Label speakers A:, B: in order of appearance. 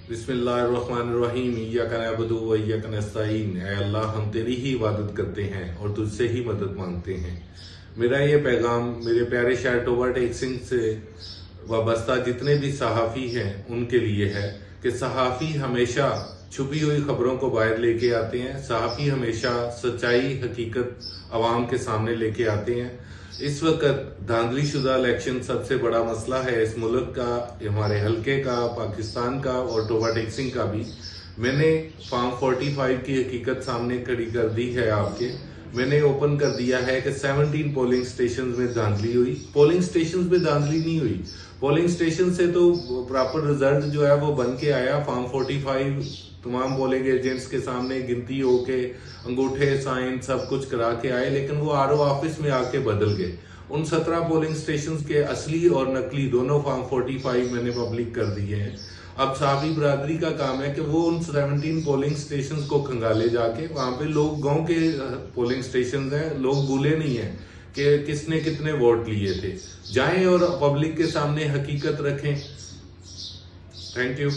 A: बिस्मिल्लाहिर्रहमानिर्रहीम इय्याका नअबुदु व इय्याका नस्तईन। ऐ अल्लाह, हम तेरी ही इबादत करते हैं और तुझसे ही मदद मांगते हैं। मेरा ये पैगाम मेरे प्यारे शायर टोबा टेक सिंह से वाबस्ता जितने भी सहाफ़ी हैं उनके लिए है कि सहाफ़ी हमेशा छुपी हुई खबरों को बाहर लेके आते हैं। सहाफ़ी हमेशा सच्चाई हकीकत आवाम के सामने लेके आते हैं। इस वक्त धांधली शुदा इलेक्शन सबसे बड़ा मसला है इस मुल्क का, हमारे हल्के का, पाकिस्तान का और टोबा टेक सिंह का भी। मैंने फॉर्म 45 की हकीकत सामने खड़ी कर दी है आपके। मैंने ओपन कर दिया है कि 17 पोलिंग स्टेशन में धांधली हुई। पोलिंग स्टेशन में धांधली नहीं हुई, पोलिंग स्टेशन से तो प्रॉपर रिजल्ट जो है वो बन के आया। फॉर्म 45 तमाम पोलिंग एजेंट्स के सामने गिनती होके अंगूठे साइन सब कुछ करा के आए, लेकिन वो आरओ ऑफिस में आके बदल गए। उन 17 पोलिंग स्टेशन के असली और नकली दोनों फॉर्म 45 मैंने पब्लिक कर दिए हैं। अब साफी बरादरी का काम है कि वो उन 17 पोलिंग स्टेशन को खंगाले जाके, वहां पे लोग गांव के पोलिंग स्टेशन हैं, लोग भूले नहीं है कि किसने कितने वोट लिए थे। जाएं और पब्लिक के सामने हकीकत रखें। Thank you.